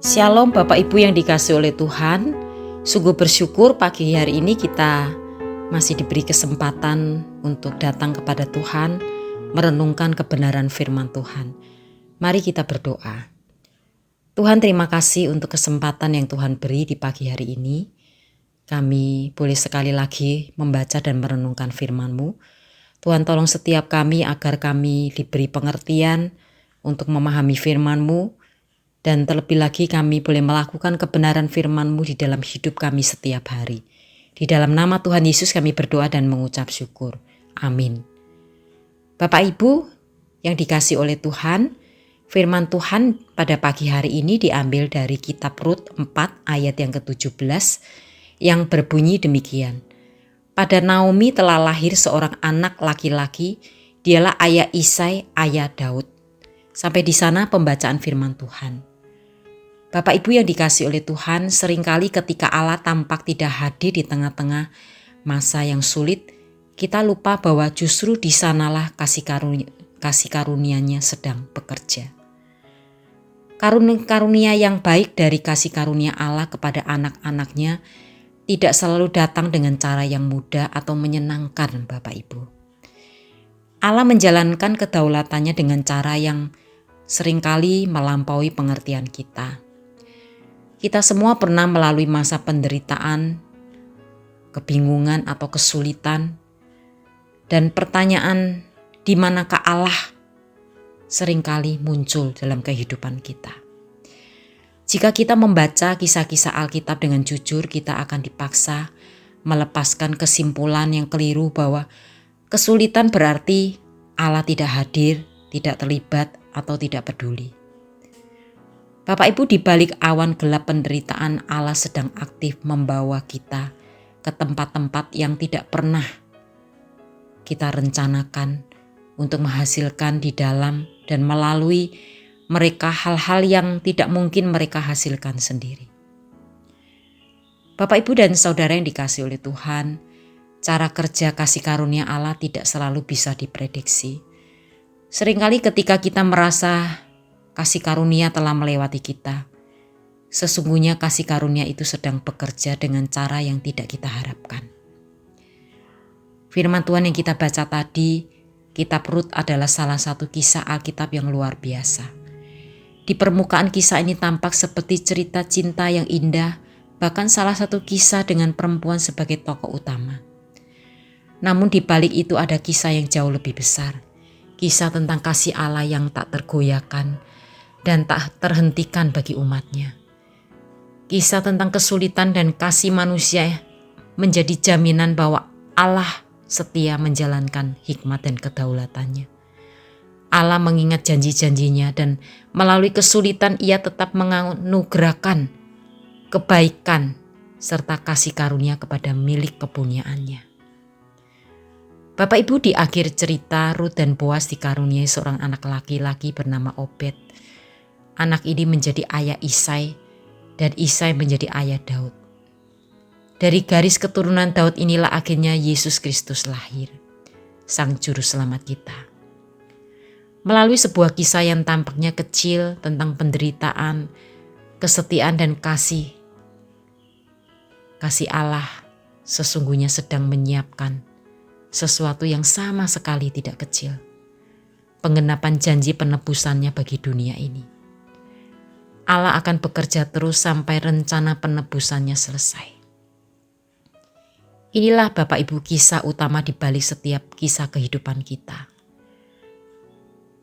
Shalom Bapak Ibu yang dikasihi oleh Tuhan. Sungguh bersyukur pagi hari ini kita masih diberi kesempatan untuk datang kepada Tuhan, merenungkan kebenaran firman Tuhan. Mari kita berdoa. Tuhan, terima kasih untuk kesempatan yang Tuhan beri di pagi hari ini. Kami boleh sekali lagi membaca dan merenungkan firman-Mu. Tuhan, tolong setiap kami agar kami diberi pengertian untuk memahami firman-Mu. Dan terlebih lagi kami boleh melakukan kebenaran firman-Mu di dalam hidup kami setiap hari. Di dalam nama Tuhan Yesus kami berdoa dan mengucap syukur. Amin. Bapak Ibu yang dikasihi oleh Tuhan, firman Tuhan pada pagi hari ini diambil dari kitab Rut 4 ayat yang ke-17 yang berbunyi demikian. Pada Naomi telah lahir seorang anak laki-laki, dialah ayah Isai, ayah Daud. Sampai di sana pembacaan firman Tuhan. Bapak Ibu yang dikasihi oleh Tuhan, seringkali ketika Allah tampak tidak hadir di tengah-tengah masa yang sulit, kita lupa bahwa justru di sanalah kasih karunia-Nya sedang bekerja. Karunia yang baik dari kasih karunia Allah kepada anak-anaknya tidak selalu datang dengan cara yang mudah atau menyenangkan Bapak Ibu. Allah menjalankan kedaulatannya dengan cara yang seringkali melampaui pengertian kita. Kita semua pernah melalui masa penderitaan, kebingungan atau kesulitan, dan pertanyaan di manakah Allah seringkali muncul dalam kehidupan kita. Jika kita membaca kisah-kisah Alkitab dengan jujur, kita akan dipaksa melepaskan kesimpulan yang keliru bahwa kesulitan berarti Allah tidak hadir, tidak terlibat, atau tidak peduli. Bapak Ibu, di balik awan gelap penderitaan, Allah sedang aktif membawa kita ke tempat-tempat yang tidak pernah kita rencanakan untuk menghasilkan di dalam dan melalui mereka hal-hal yang tidak mungkin mereka hasilkan sendiri. Bapak Ibu dan Saudara yang dikasihi oleh Tuhan, cara kerja kasih karunia Allah tidak selalu bisa diprediksi. Seringkali ketika kita merasa kasih karunia telah melewati kita, sesungguhnya kasih karunia itu sedang bekerja dengan cara yang tidak kita harapkan. Firman Tuhan yang kita baca tadi, kitab Rut adalah salah satu kisah Alkitab yang luar biasa. Di permukaan kisah ini tampak seperti cerita cinta yang indah, bahkan salah satu kisah dengan perempuan sebagai tokoh utama. Namun di balik itu ada kisah yang jauh lebih besar, kisah tentang kasih Allah yang tak tergoyahkan dan tak terhentikan bagi umatnya. Kisah tentang kesulitan dan kasih manusia menjadi jaminan bahwa Allah setia menjalankan hikmat dan kedaulatannya. Allah mengingat janji-janjinya dan melalui kesulitan Ia tetap menganugerahkan kebaikan serta kasih karunia kepada milik kepunyaannya. Bapak Ibu, di akhir cerita Rut dan Boas dikaruniai seorang anak laki-laki bernama Obed. Anak ini menjadi ayah Isai dan Isai menjadi ayah Daud. Dari garis keturunan Daud inilah akhirnya Yesus Kristus lahir, Sang Juru Selamat kita. Melalui sebuah kisah yang tampaknya kecil tentang penderitaan, kesetiaan dan kasih Allah sesungguhnya sedang menyiapkan sesuatu yang sama sekali tidak kecil. Penggenapan janji penebusannya bagi dunia ini. Allah akan bekerja terus sampai rencana penebusannya selesai. Inilah Bapak Ibu kisah utama di balik setiap kisah kehidupan kita.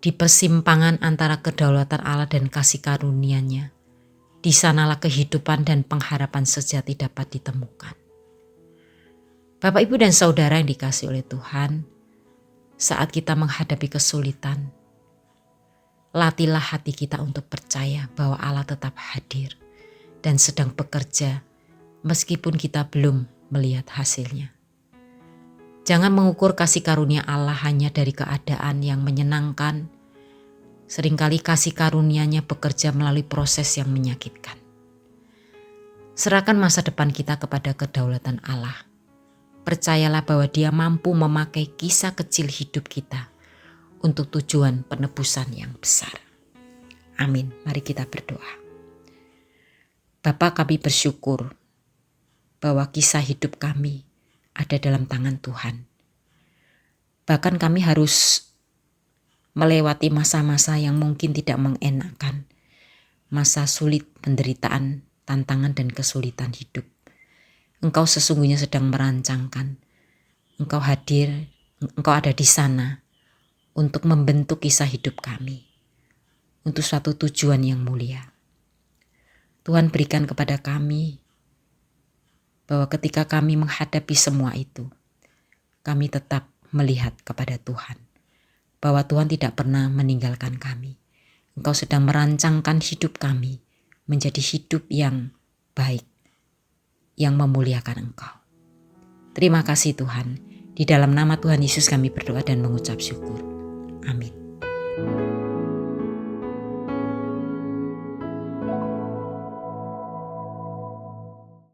Di persimpangan antara kedaulatan Allah dan kasih karunia-Nya, di sanalah kehidupan dan pengharapan sejati dapat ditemukan. Bapak Ibu dan Saudara yang dikasihi oleh Tuhan, saat kita menghadapi kesulitan, latihlah hati kita untuk percaya bahwa Allah tetap hadir dan sedang bekerja meskipun kita belum melihat hasilnya. Jangan mengukur kasih karunia Allah hanya dari keadaan yang menyenangkan. Seringkali kasih karunia-Nya bekerja melalui proses yang menyakitkan. Serahkan masa depan kita kepada kedaulatan Allah. Percayalah bahwa Dia mampu memakai kisah kecil hidup kita untuk tujuan penebusan yang besar. Amin. Mari kita berdoa. Bapa, kami bersyukur bahwa kisah hidup kami ada dalam tangan Tuhan. Bahkan kami harus melewati masa-masa yang mungkin tidak mengenakan, masa sulit, penderitaan, tantangan dan kesulitan hidup. Engkau sesungguhnya sedang merancangkan. Engkau hadir, Engkau ada di sana untuk membentuk kisah hidup kami untuk suatu tujuan yang mulia. Tuhan, berikan kepada kami bahwa ketika kami menghadapi semua itu, kami tetap melihat kepada Tuhan, bahwa Tuhan tidak pernah meninggalkan kami. Engkau sedang merancangkan hidup kami menjadi hidup yang baik, yang memuliakan Engkau. Terima kasih Tuhan. Di dalam nama Tuhan Yesus kami berdoa dan mengucap syukur.